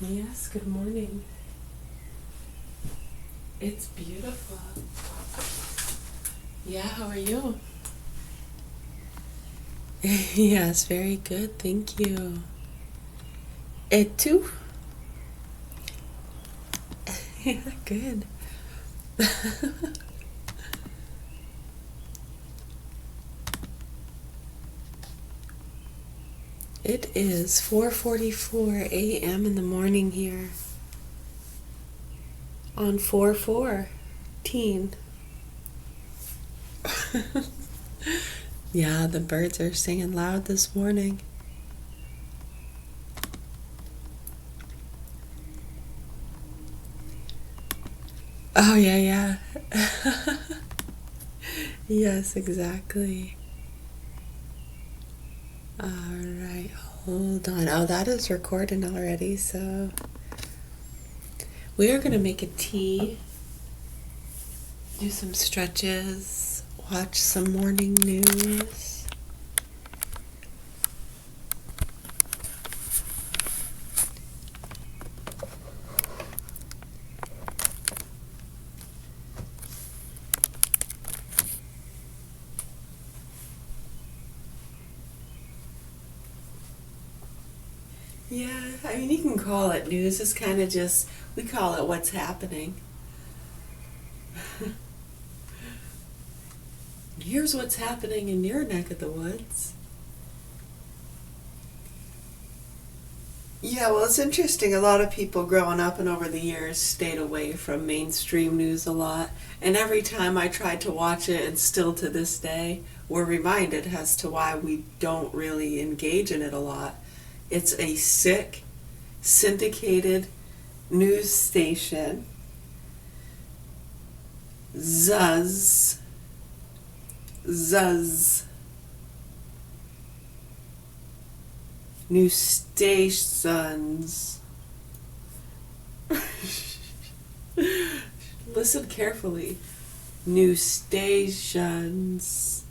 Yes, good morning. It's beautiful. Yeah, how are you? Yes, very good, thank you. It too? Yeah, good. It is 4:44 a.m. in the morning here on 4/14. Yeah, the birds are singing loud this morning. Oh, yeah, yeah. Yes, exactly. All right, hold on. Oh, that is recording already, so we are going to make a tea, do some stretches, watch some morning news. Yeah, I mean, you can call it news. It's kind of just, we call it what's happening. Here's what's happening in your neck of the woods. Yeah, well, it's interesting. A lot of people growing up and over the years stayed away from mainstream news a lot. And every time I tried to watch it, and still to this day, we're reminded as to why we don't really engage in it a lot. It's a sick, syndicated news station. Zuzz. Zuzz. New stations. Listen carefully. New stations.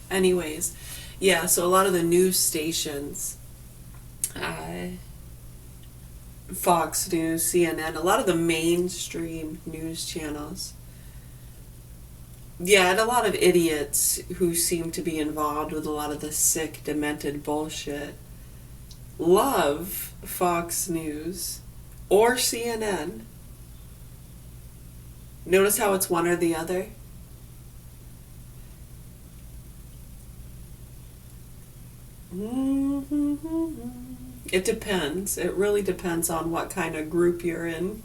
Anyways, yeah, so a lot of the news stations, uh, Fox News, CNN, a lot of the mainstream news channels, yeah, and a lot of idiots who seem to be involved with a lot of the sick, demented bullshit, love Fox News or CNN. Notice how it's one or the other? It depends. It really depends on what kind of group you're in.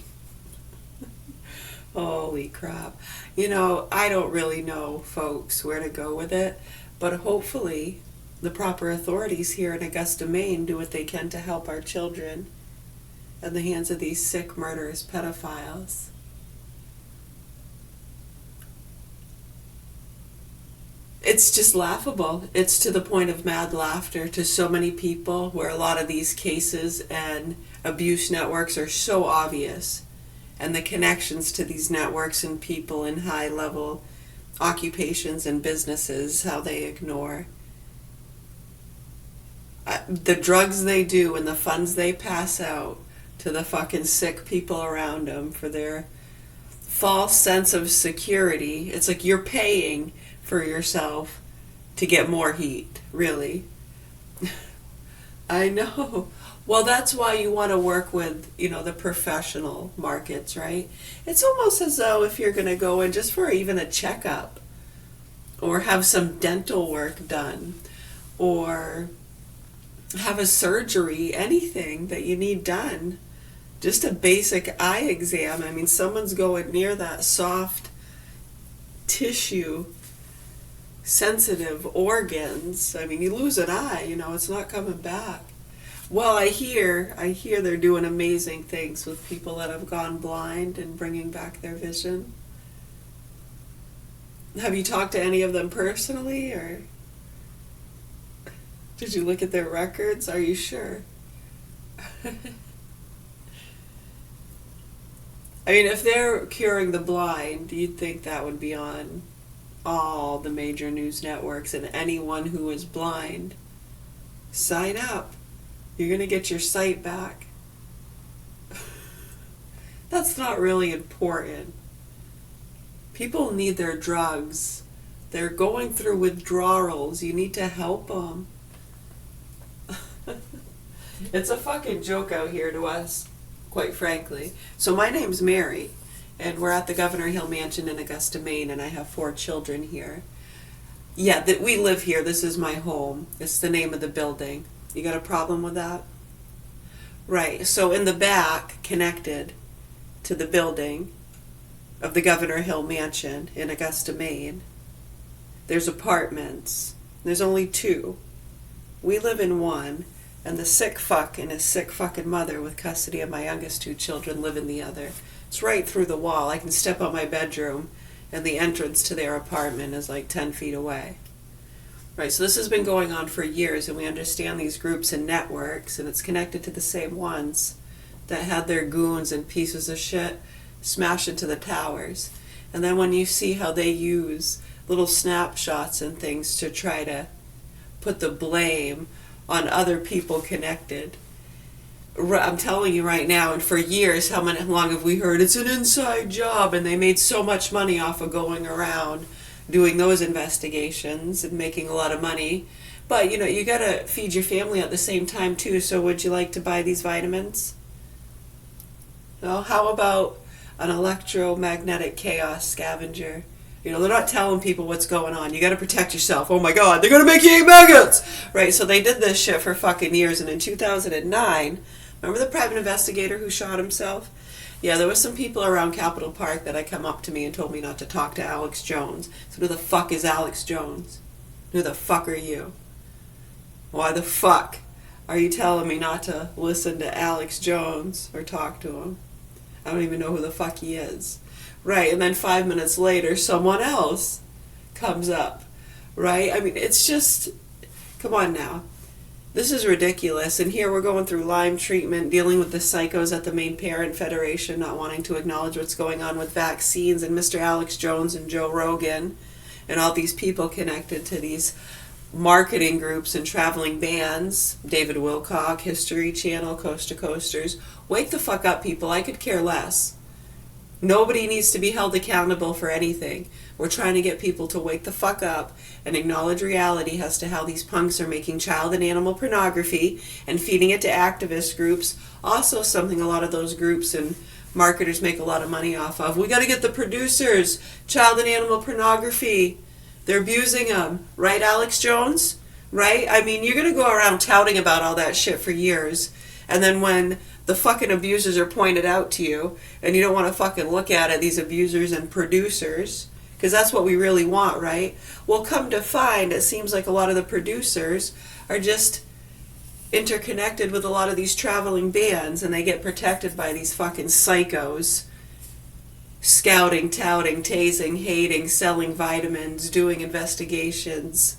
Holy crap. I don't really know, folks, where to go with it, but hopefully the proper authorities here in Augusta, Maine do what they can to help our children in the hands of these sick, murderous pedophiles. It's just laughable. It's to the point of mad laughter to so many people, where a lot of these cases and abuse networks are so obvious, and the connections to these networks and people in high level occupations and businesses, how they ignore the drugs they do and the funds they pass out to the fucking sick people around them for their false sense of security. It's like you're paying for yourself to get more heat, really. I know. Well, that's why you want to work with, the professional markets, right? It's almost as though if you're going to go in just for even a checkup or have some dental work done or have a surgery, anything that you need done, just a basic eye exam. I mean, someone's going near that soft tissue sensitive organs. I mean, you lose an eye, it's not coming back. Well, I hear they're doing amazing things with people that have gone blind and bringing back their vision. Have you talked to any of them personally, or did you look at their records? Are you sure? I mean, if they're curing the blind, you'd think that would be on all the major news networks, and anyone who is blind, sign up. You're going to get your sight back. that's not really important. People need their drugs. They're going through withdrawals. You need to help them. It's a fucking joke out here to us, quite frankly. So my name's Mary, and we're at the Governor Hill Mansion in Augusta, Maine, and I have 4 children here. Yeah, that we live here. This is my home. It's the name of the building. You got a problem with that? Right. So in the back, connected to the building of the Governor Hill Mansion in Augusta, Maine, there's apartments. There's only 2. We live in one, and the sick fuck and his sick fucking mother with custody of my youngest 2 children live in the other. It's right through the wall. I can step out my bedroom, and the entrance to their apartment is like 10 feet away. Right, so this has been going on for years, and we understand these groups and networks, and it's connected to the same ones that had their goons and pieces of shit smash into the towers. And then when you see how they use little snapshots and things to try to put the blame on other people connected, I'm telling you right now, and for years, how long have we heard it's an inside job, and they made so much money off of going around doing those investigations and making a lot of money. But you know, you gotta feed your family at the same time too. So would you like to buy these vitamins? Well, how about an electromagnetic chaos scavenger? You know, they're not telling people what's going on. You gotta protect yourself. Oh my god, they're gonna make you eat maggots! Right, so they did this shit for fucking years, and in 2009, remember the private investigator who shot himself? Yeah, there was some people around Capitol Park that had come up to me and told me not to talk to Alex Jones. So who the fuck is Alex Jones? Who the fuck are you? Why the fuck are you telling me not to listen to Alex Jones or talk to him? I don't even know who the fuck he is. Right, and then 5 minutes later, someone else comes up. Right? I mean, it's just, come on now. This is ridiculous, and here we're going through Lyme treatment, dealing with the psychos at the Maine Parent Federation, not wanting to acknowledge what's going on with vaccines, and Mr. Alex Jones and Joe Rogan, and all these people connected to these marketing groups and traveling bands, David Wilcock, History Channel, Coast to Coasters. Wake the fuck up, people. I could care less. Nobody needs to be held accountable for anything. We're trying to get people to wake the fuck up and acknowledge reality as to how these punks are making child and animal pornography and feeding it to activist groups. Also something a lot of those groups and marketers make a lot of money off of. We got to get the producers, child and animal pornography. They're abusing them. Right, Alex Jones? Right? I mean, you're going to go around touting about all that shit for years. And then when the fucking abusers are pointed out to you and you don't want to fucking look at it, these abusers and producers, because that's what we really want, right? Well, come to find, it seems like a lot of the producers are just interconnected with a lot of these traveling bands, and they get protected by these fucking psychos, scouting, touting, tasing, hating, selling vitamins, doing investigations.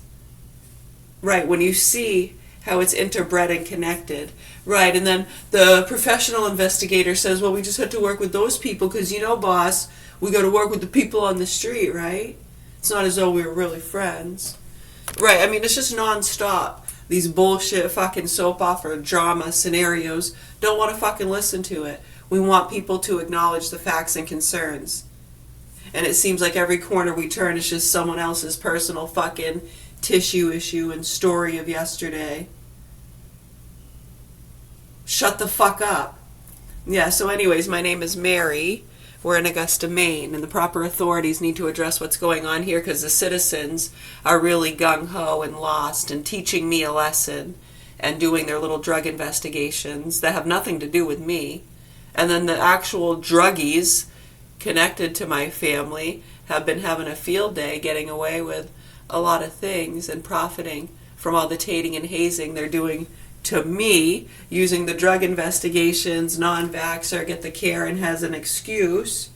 Right, when you see how it's interbred and connected. Right, and then the professional investigator says, well, we just had to work with those people because, you know, boss, we got to work with the people on the street, right? It's not as though we were really friends. Right, I mean, it's just nonstop. These bullshit fucking soap opera drama scenarios. Don't want to fucking listen to it. We want people to acknowledge the facts and concerns. And it seems like every corner we turn is just someone else's personal fucking tissue issue and story of yesterday. Shut the fuck up. Yeah, so anyways, my name is Mary. We're in Augusta, Maine, and the proper authorities need to address what's going on here because the citizens are really gung-ho and lost and teaching me a lesson and doing their little drug investigations that have nothing to do with me. And then the actual druggies connected to my family have been having a field day getting away with a lot of things and profiting from all the tating and hazing they're doing to me, using the drug investigations, non-vaxxer, get the care and has an excuse.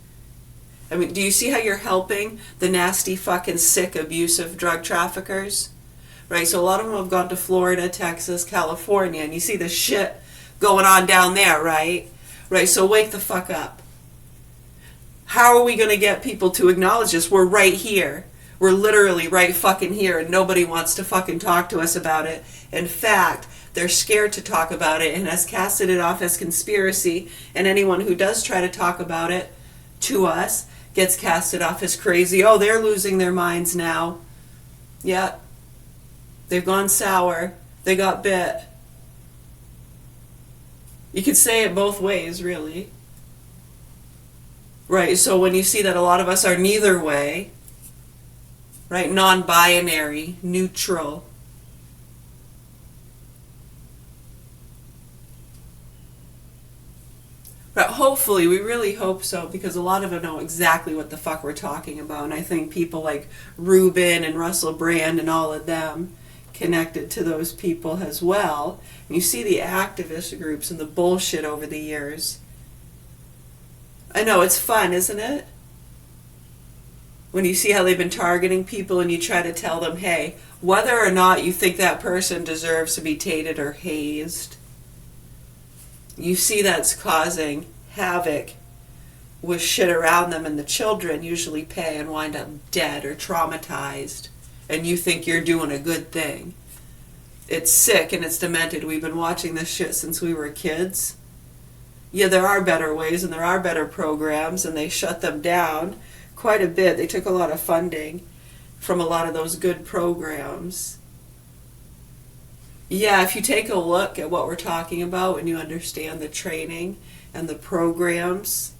I mean, do you see how you're helping the nasty fucking sick abusive drug traffickers? Right, so a lot of them have gone to Florida, Texas, California, and you see the shit going on down there, right? Right, so wake the fuck up. How are we going to get people to acknowledge this? We're right here. We're literally right fucking here, and nobody wants to fucking talk to us about it. In fact, They're scared to talk about it and has casted it off as conspiracy, and anyone who does try to talk about it to us gets casted off as crazy. Oh, they're losing their minds now. Yeah. They've gone sour. They got bit. You could say it both ways, really. Right, so when you see that a lot of us are neither way, right, non-binary, neutral, but hopefully, we really hope so, because a lot of them know exactly what the fuck we're talking about, and I think people like Rubin and Russell Brand and all of them connected to those people as well. And you see the activist groups and the bullshit over the years. I know, it's fun, isn't it? When you see how they've been targeting people and you try to tell them, hey, whether or not you think that person deserves to be tated or hazed, you see that's causing havoc with shit around them, and the children usually pay and wind up dead or traumatized, and you think you're doing a good thing. It's sick and it's demented. We've been watching this shit since we were kids. Yeah, there are better ways and there are better programs, and they shut them down quite a bit. They took a lot of funding from a lot of those good programs. Yeah, if you take a look at what we're talking about and you understand the training and the programs,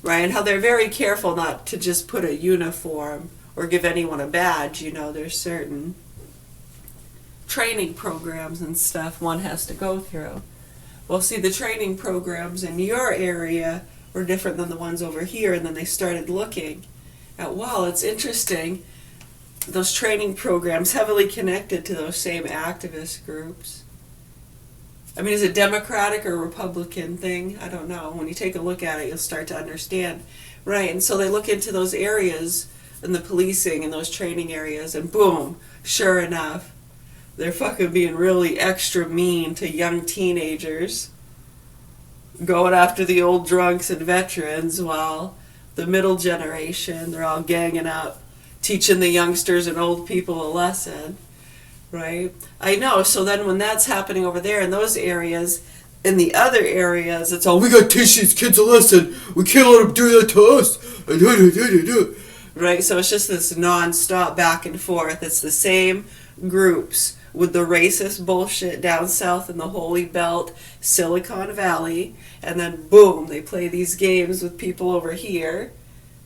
right, and how they're very careful not to just put a uniform or give anyone a badge. You know, there's certain training programs and stuff one has to go through. Well, see, the training programs in your area were different than the ones over here, and then they started looking at, wow, it's interesting, those training programs heavily connected to those same activist groups. I mean, is it Democratic or Republican thing? I don't know. When you take a look at it, you'll start to understand. Right, and so they look into those areas and the policing and those training areas, and boom, sure enough, they're fucking being really extra mean to young teenagers, going after the old drunks and veterans, while the middle generation, they're all ganging up, teaching the youngsters and old people a lesson, right? I know, so then when that's happening over there in those areas, in the other areas, it's all, we got to teach these kids a lesson, we can't let them do that to us, right? So it's just this non-stop back and forth. It's the same groups with the racist bullshit down south in the Holy Belt, Silicon Valley, and then boom, they play these games with people over here.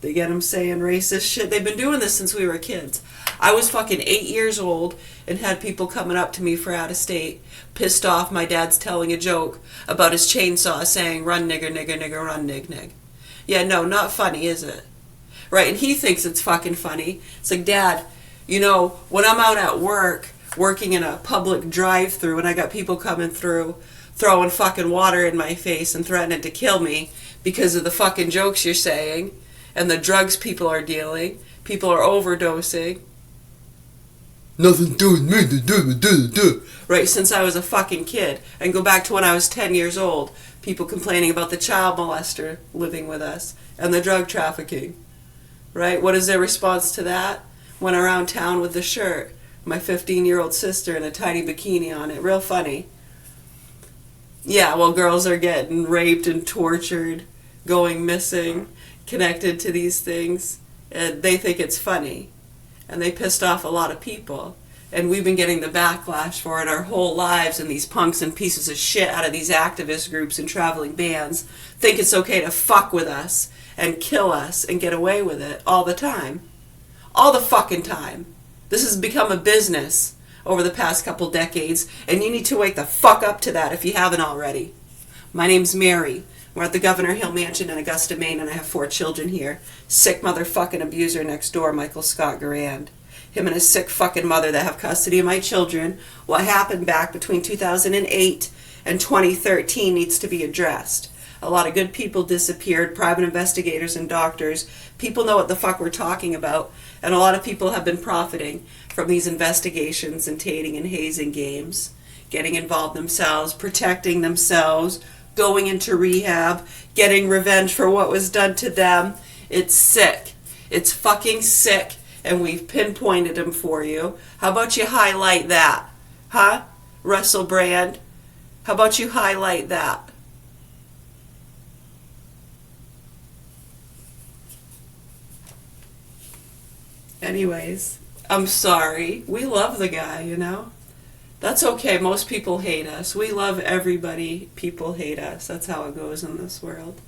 They get them saying racist shit. They've been doing this since we were kids. I was fucking 8 years old and had people coming up to me for out of state, pissed off my dad's telling a joke about his chainsaw saying, run nigger, nigger, nigger, run nig, nig. Yeah, no, not funny, is it? Right, and he thinks it's fucking funny. It's like, Dad, you know, when I'm out at work, working in a public drive-thru, and I got people coming through throwing fucking water in my face and threatening to kill me because of the fucking jokes you're saying and the drugs people are dealing, people are overdosing. Nothing to do with me. Right, since I was a fucking kid. And go back to when I was 10 years old, people complaining about the child molester living with us and the drug trafficking. Right, what is their response to that? Went around town with the shirt, my 15-year-old sister in a tiny bikini on it. Real funny. Yeah, well, girls are getting raped and tortured, going missing, connected to these things, and they think it's funny. And they pissed off a lot of people. And we've been getting the backlash for it our whole lives, and these punks and pieces of shit out of these activist groups and traveling bands think it's okay to fuck with us and kill us and get away with it all the time. All the fucking time. This has become a business over the past couple decades, and you need to wake the fuck up to that if you haven't already. My name's Mary. We're at the Governor Hill Mansion in Augusta, Maine, and I have 4 children here. Sick motherfucking abuser next door, Michael Scott Garand. Him and his sick fucking mother that have custody of my children. What happened back between 2008 and 2013 needs to be addressed. A lot of good people disappeared, private investigators and doctors. People know what the fuck we're talking about, and a lot of people have been profiting from these investigations and tating and hazing games, getting involved themselves, protecting themselves, going into rehab, getting revenge for what was done to them. It's sick. It's fucking sick, and we've pinpointed them for you. How about you highlight that? Huh? Russell Brand? How about you highlight that? Anyways, I'm sorry. We love the guy, you know? That's okay. Most people hate us. We love everybody. People hate us. That's how it goes in this world.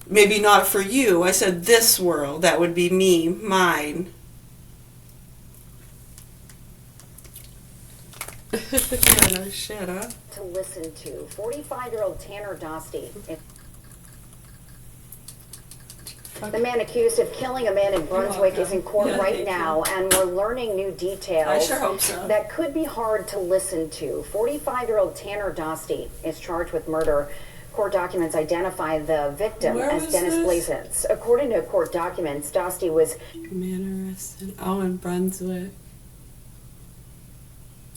Maybe not for you. I said this world. That would be me, mine. Yeah, no shit, huh? To listen to 45-year-old Tanner Dosty. The man accused of killing a man in Brunswick is in court right now, and we're learning new details I sure hope so. that could be hard to listen to. 45-year-old Tanner Dosty is charged with murder. Court documents identify the victim as Dennis Blazens. According to court documents, Dosty was... Man arrested. Oh, in Brunswick.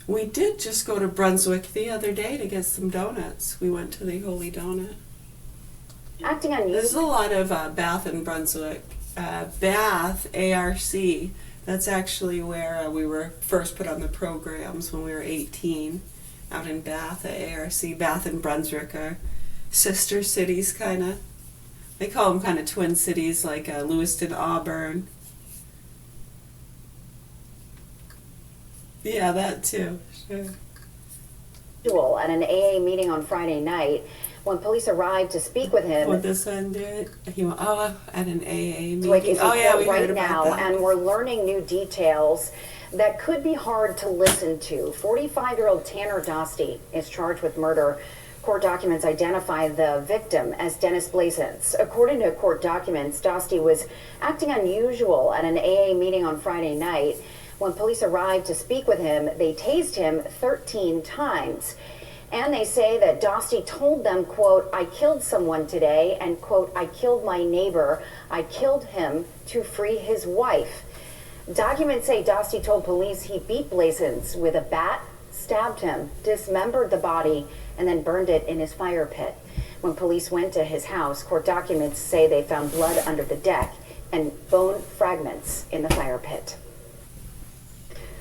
We did just go to Brunswick the other day to get some donuts. We went to the Holy Donut. acting unusual. There's a lot of Bath in Brunswick. Bath, ARC, that's actually where we were first put on the programs when we were 18, out in Bath at ARC. Bath and Brunswick are sister cities, kind of. They call them kind of twin cities, like Lewiston, Auburn. Yeah, that too, sure. At an AA meeting on Friday night. When police arrived to speak with him, What this one did? He went, at an AA meeting. Blake is in Yeah, we court heard right now, about that. and we're learning new details that could be hard to listen to. 45-year-old Tanner Dosty is charged with murder. Court documents identify the victim as Dennis Blazens. According to court documents, Dosty was acting unusual at an AA meeting on Friday night. When police arrived to speak with him, they tased him 13 times. And they say that Dosty told them, quote, "I killed someone today," and, quote, "I killed my neighbor. I killed him to free his wife." Documents say Dosty told police he beat Blazens with a bat, stabbed him, dismembered the body, and then burned it in his fire pit. When police went to his house, court documents say they found blood under the deck and bone fragments in the fire pit.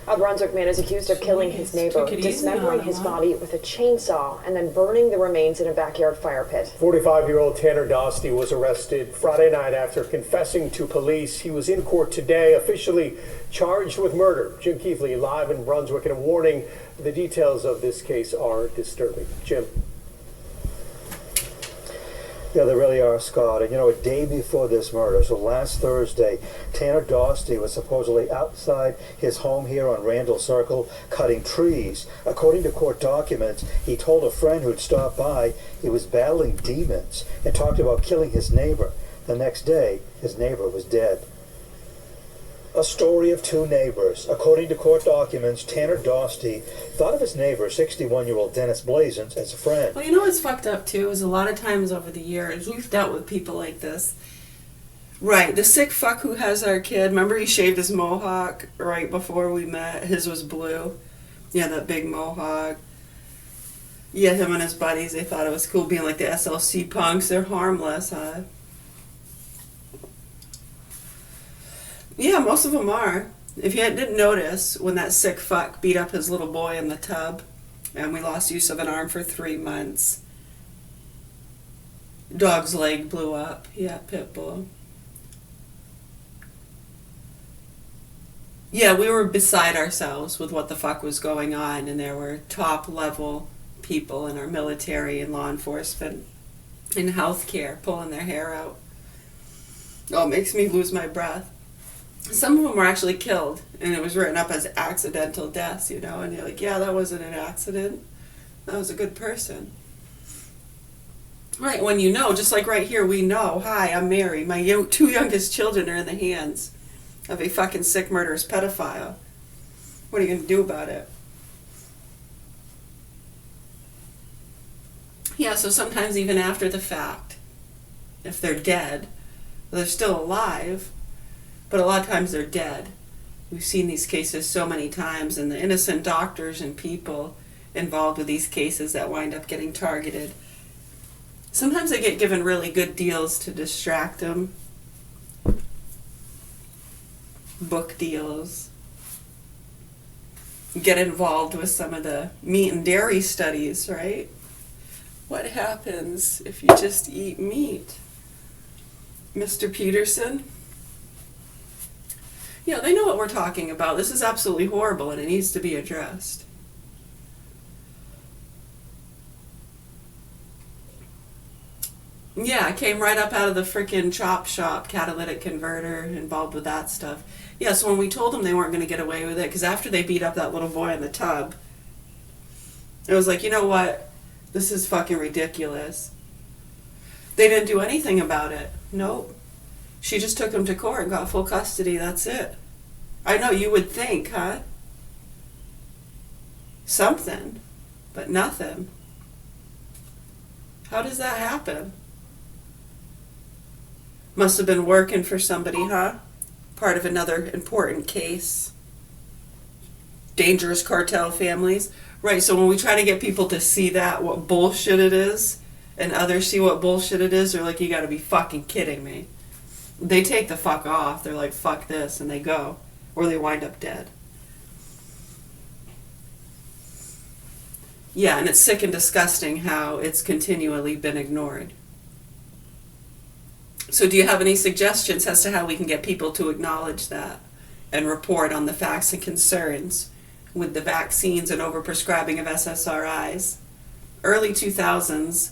A Brunswick man is accused of killing his neighbor, dismembering his body with a chainsaw, and then burning the remains in a backyard fire pit. 45-year-old Tanner Dosty was arrested Friday night after confessing to police. He was in court today, officially charged with murder. Jim Keithley live in Brunswick, and a warning, the details of this case are disturbing. Jim. Yeah, they really are, Scott. And a day before this murder, so last Thursday, Tanner Dosty was supposedly outside his home here on Randall Circle cutting trees. According to court documents, he told a friend who'd stopped by he was battling demons and talked about killing his neighbor. The next day, his neighbor was dead. A story of two neighbors. According to court documents, Tanner Dosty thought of his neighbor, 61-year-old Dennis Blazens, as a friend. Well, you know what's fucked up too is a lot of times over the years we've dealt with people like this. Right, the sick fuck who has our kid. Remember he shaved his mohawk right before we met? His was blue. Yeah, that big mohawk. Yeah, him and his buddies, they thought it was cool being like the SLC punks. They're harmless, huh? Yeah, most of them are. If you didn't notice, when that sick fuck beat up his little boy in the tub, and we lost use of an arm for 3 months. Dog's leg blew up. Yeah, pit bull. Yeah, we were beside ourselves with what the fuck was going on, and there were top level people in our military and law enforcement and healthcare pulling their hair out. Oh, it makes me lose my breath. Some of them were actually killed, and it was written up as accidental deaths, and you're like, yeah, that wasn't an accident. That was a good person. Right, when you know, just like right here, we know, hi, I'm Mary. My two youngest children are in the hands of a fucking sick, murderous pedophile. What are you going to do about it? Yeah, so sometimes even after the fact, if they're dead, they're still alive, but a lot of times they're dead. We've seen these cases so many times, and the innocent doctors and people involved with these cases that wind up getting targeted. Sometimes they get given really good deals to distract them, book deals, get involved with some of the meat and dairy studies, right? What happens if you just eat meat? Mr. Peterson? Yeah, they know what we're talking about. This is absolutely horrible and it needs to be addressed. Yeah, I came right up out of the frickin' chop shop, catalytic converter, involved with that stuff. Yeah, so when we told them they weren't going to get away with it, because after they beat up that little boy in the tub, it was like, you know what? This is fucking ridiculous. They didn't do anything about it. Nope. She just took him to court and got full custody. That's it. I know, you would think, huh? Something, but nothing. How does that happen? Must have been working for somebody, huh? Part of another important case. Dangerous cartel families. Right, so when we try to get people to see that, what bullshit it is, and others see what bullshit it is, they're like, you gotta be fucking kidding me. They take the fuck off. They're like, fuck this, and they go. Or they wind up dead. Yeah, and it's sick and disgusting how it's continually been ignored. So do you have any suggestions as to how we can get people to acknowledge that and report on the facts and concerns with the vaccines and overprescribing of SSRIs? Early 2000s,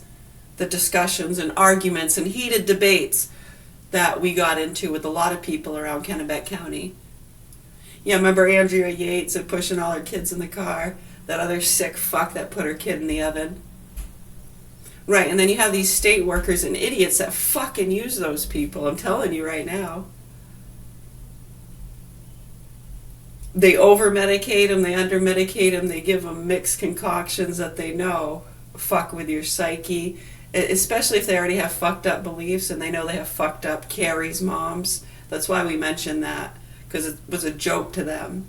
the discussions and arguments and heated debates that we got into with a lot of people around Kennebec County. Yeah, remember Andrea Yates and pushing all her kids in the car? That other sick fuck that put her kid in the oven? Right, and then you have these state workers and idiots that fucking use those people, I'm telling you right now. They over-medicate them, they under-medicate them, they give them mixed concoctions that they know fuck with your psyche, especially if they already have fucked up beliefs and they know they have fucked up Carrie's moms. That's why we mentioned that, because it was a joke to them.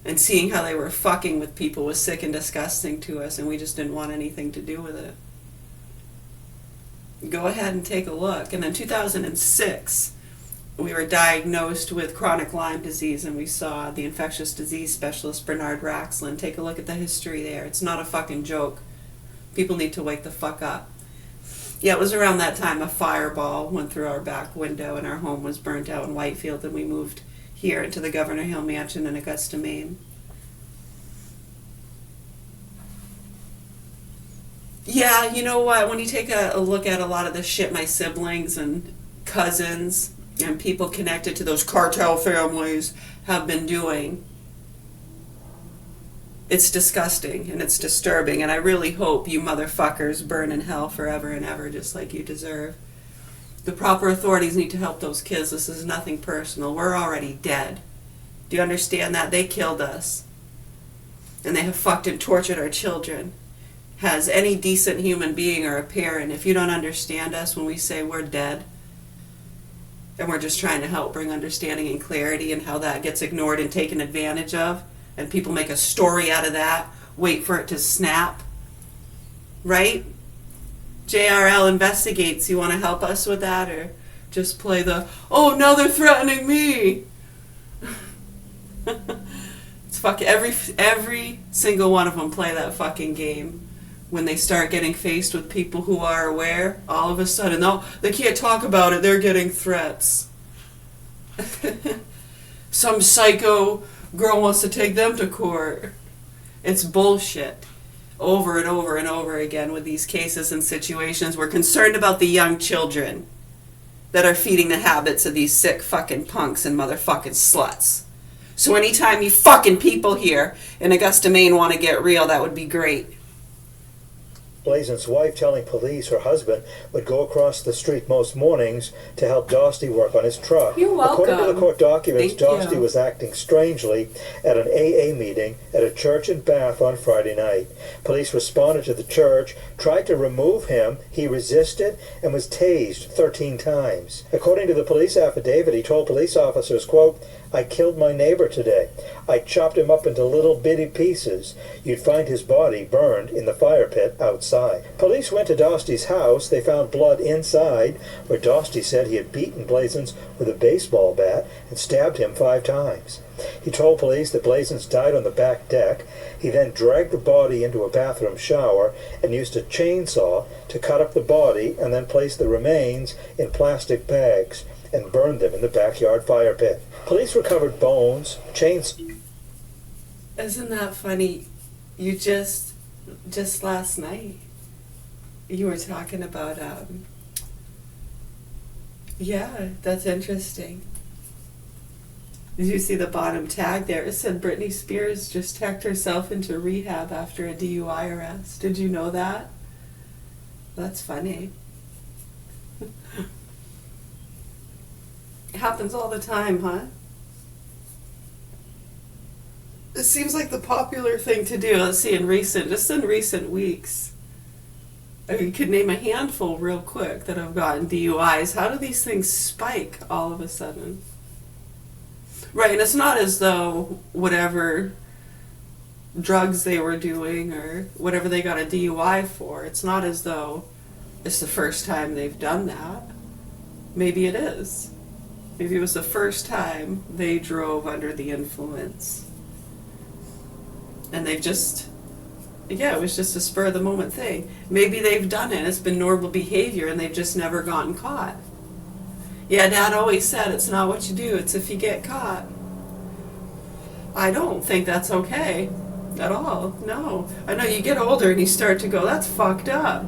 And seeing how they were fucking with people was sick and disgusting to us, and we just didn't want anything to do with it. Go ahead and take a look. And then 2006, we were diagnosed with chronic Lyme disease, and we saw the infectious disease specialist Bernard Raxlin. Take a look at the history there. It's not a fucking joke. People need to wake the fuck up. Yeah, it was around that time a fireball went through our back window and our home was burnt out in Whitefield, and we moved here into the Governor Hill Mansion in Augusta, Maine. Yeah, you know what? When you take a look at a lot of the shit my siblings and cousins and people connected to those cartel families have been doing, it's disgusting and it's disturbing, and I really hope you motherfuckers burn in hell forever and ever just like you deserve. The proper authorities need to help those kids. This is nothing personal. We're already dead. Do you understand that? They killed us. And they have fucked and tortured our children. Has any decent human being or a parent, if you don't understand us when we say we're dead, and we're just trying to help bring understanding and clarity, and how that gets ignored and taken advantage of, and people make a story out of that, wait for it to snap, right? JRL investigates. You want to help us with that, or just play the, oh, now they're threatening me? It's fucking every single one of them play that fucking game. When they start getting faced with people who are aware, all of a sudden, no, they can't talk about it, they're getting threats. Some psycho girl wants to take them to court. It's bullshit. Over and over and over again with these cases and situations. We're concerned about the young children that are feeding the habits of these sick fucking punks and motherfucking sluts. So anytime you fucking people here in Augusta, Maine want to get real, that would be great. Blazon's wife telling police her husband would go across the street most mornings to help Dosty work on his truck. You're welcome. According to the court documents, Thank Dosty you. was acting strangely at an AA meeting at a church in Bath on Friday night. Police responded to the church, tried to remove him. He resisted and was tased 13 times. According to the police affidavit, he told police officers, quote, I killed my neighbor today. I chopped him up into little bitty pieces. You'd find his body burned in the fire pit outside. Police went to Dosty's house. They found blood inside, where Dosty said he had beaten Blazens with a baseball bat and stabbed him 5 times. He told police that Blazens died on the back deck. He then dragged the body into a bathroom shower and used a chainsaw to cut up the body and then place the remains in plastic bags and burned them in the backyard fire pit. Police recovered bones, chains. Isn't that funny? You just last night, you were talking about, yeah, that's interesting. Did you see the bottom tag there? It said Britney Spears just checked herself into rehab after a DUI arrest. Did you know that? That's funny. It happens all the time, huh? It seems like the popular thing to do. Let's see, in recent weeks. I mean, you could name a handful real quick that have gotten DUIs. How do these things spike all of a sudden? Right, and it's not as though whatever drugs they were doing or whatever they got a DUI for, it's not as though it's the first time they've done that. Maybe it is. Maybe it was the first time they drove under the influence. And they've just, yeah, it was just a spur of the moment thing. Maybe they've done it, it's been normal behavior and they've just never gotten caught. Yeah, Dad always said it's not what you do, it's if you get caught. I don't think that's okay at all, no. I know you get older and you start to go, that's fucked up.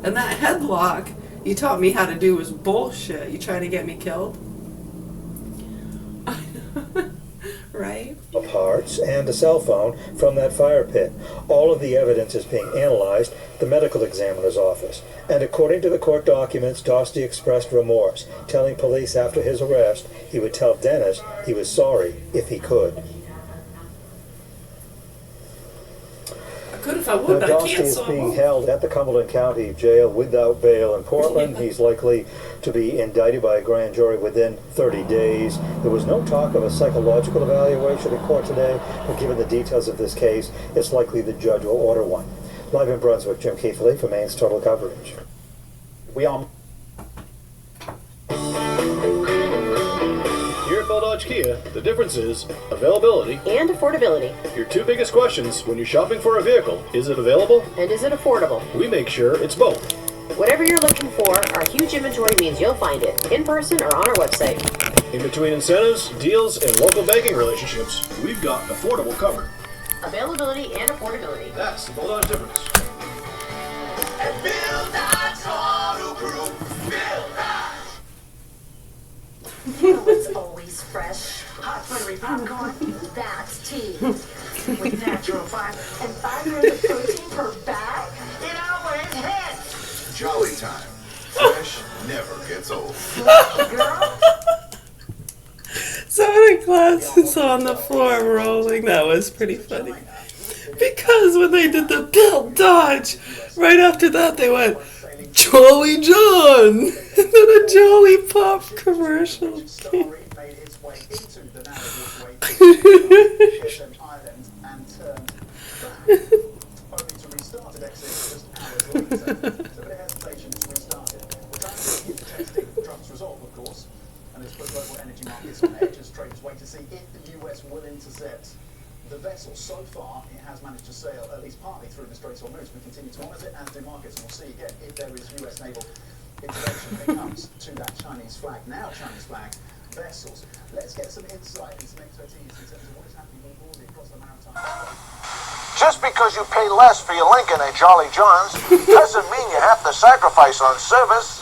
And that headlock you taught me how to do was bullshit. You trying to get me killed? Right? Parts and a cell phone from that fire pit. All of the evidence is being analyzed at the medical examiner's office. And according to the court documents, Dosty expressed remorse, telling police after his arrest he would tell Dennis he was sorry if he could. Could if I would, but I Dosty can't, is so I being won't. held at the Cumberland County Jail without bail in Portland. He's likely to be indicted by a grand jury within 30 days. There was no talk of a psychological evaluation in court today, but given the details of this case, it's likely the judge will order one. Live in Brunswick, Jim Keithley for Maine's Total Coverage. We are here at Bell Dodge Kia. The difference is availability and affordability. Your 2 biggest questions when you're shopping for a vehicle: is it available? And is it affordable? We make sure it's both. Whatever you're looking for, our huge inventory means you'll find it in person or on our website. In between incentives, deals, and local banking relationships, we've got affordable covered. Availability and affordability. That's the Bell Dodge difference. And Bill Dodge Auto Group. Bill Dodge. You know it's always fresh. Hot buttery popcorn. That's tea. With natural fiber and 5 grams of protein per bag. It always hits. Jolly time. Fresh never gets old. Girl. Some of the glasses on the floor rolling. That was pretty funny. Because when they did the Bill Dodge, right after that they went, Jolly John! And then a Jolly Pop commercial. The vessel, so far, it has managed to sail at least partly through the Straits of Hormuz. We continue to monitor it and do markets, and we'll see again if there is US naval intervention when it comes to that Chinese flag, now Chinese flag vessels. Let's get some insight and some expertise in terms of what is happening more broadly across the maritime. Just because you pay less for your Lincoln at Jolly John's doesn't mean you have to sacrifice on service.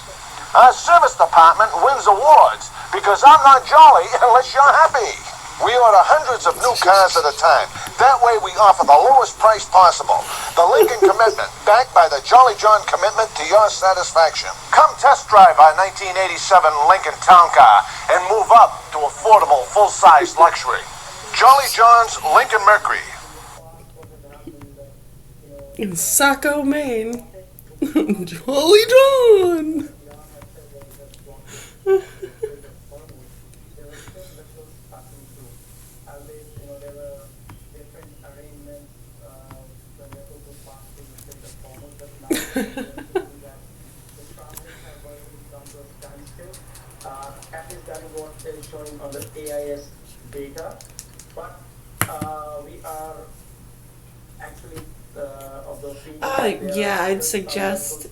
Our service department wins awards because I'm not jolly unless you're happy. We order hundreds of new cars at a time. That way we offer the lowest price possible. The Lincoln Commitment, backed by the Jolly John Commitment to your satisfaction. Come test drive our 1987 Lincoln Town Car and move up to affordable full-size luxury. Jolly John's Lincoln Mercury. In Saco, Maine. Jolly John! At least that is what is showing on the AIS data. But we are actually of those people. Yeah, I'd suggest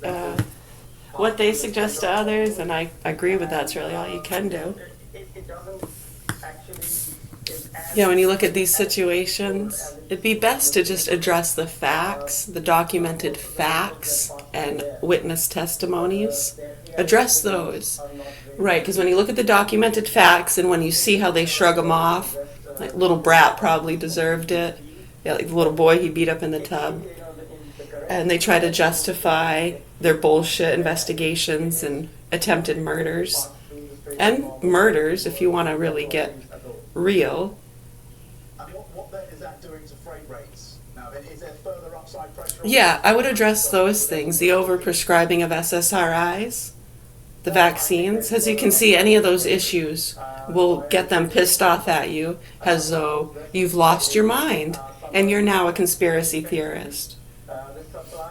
what they suggest to others, and I agree with that's really all you can do. It doesn't actually. Yeah, when you look at these situations, it'd be best to just address the facts, the documented facts, and witness testimonies. Address those. Right, because when you look at the documented facts and when you see how they shrug them off, like little brat probably deserved it. Yeah, like the little boy he beat up in the tub. And they try to justify their bullshit investigations and attempted murders. And murders, if you want to really get real. What then is that doing to freight rates? Now, then, is there further upside pressure? Yeah, I would address those things. The overprescribing of SSRIs, the vaccines. As you can see, any of those issues will get them pissed off at you as though you've lost your mind and you're now a conspiracy theorist.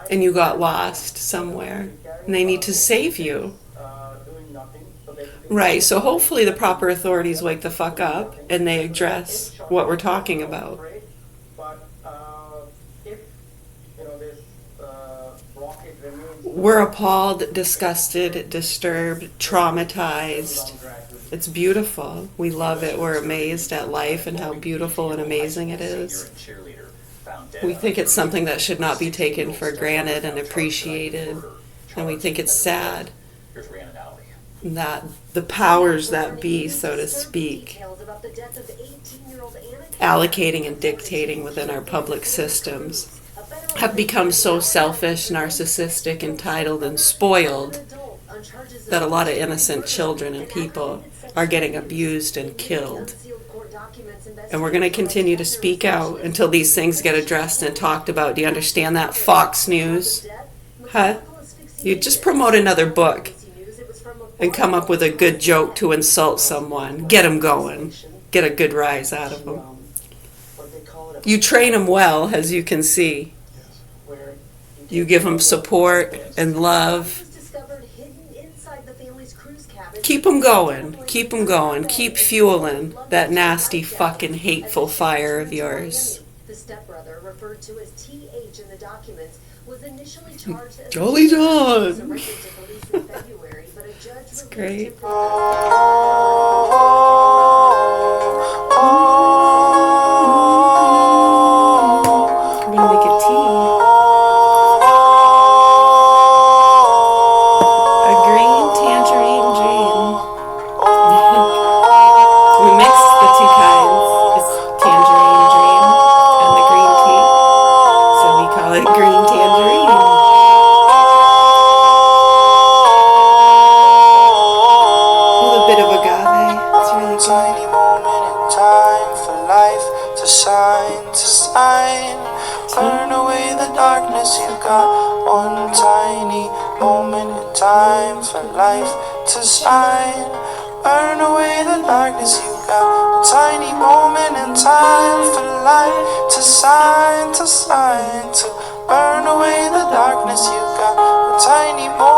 And you got lost somewhere. And they need to save you. Right, so hopefully the proper authorities wake the fuck up and they address what we're talking about. We're appalled, disgusted, disturbed, traumatized. It's beautiful. We love it. We're amazed at life and how beautiful and amazing it is. We think it's something that should not be taken for granted and appreciated. And we think it's sad that the powers that be, so to speak, allocating and dictating within our public systems, have become so selfish, narcissistic, entitled, and spoiled that a lot of innocent children and people are getting abused and killed. And we're going to continue to speak out until these things get addressed and talked about. Do you understand that, Fox News? Huh? You just promote another book and come up with a good joke to insult someone. Get them going. Get a good rise out of them. You train them well, as you can see. You give them support and love. Keep them going. Keep them going. Keep fueling that nasty, fucking, hateful fire of yours. The stepbrother, referred to as TH in the documents, was initially charged as Jolly John. It's great. We're gonna make a tea. A green tangerine dream. We mixed the two kinds. It's tangerine dream and the green tea. So we call it green tangerine. With a bit of agave. It's really good. Tiny moment in time for life to shine. Burn away the darkness, you got one tiny moment in time for life to shine. Burn away the darkness, you got a tiny moment in time for light to shine, to burn away the darkness, you got a tiny moment.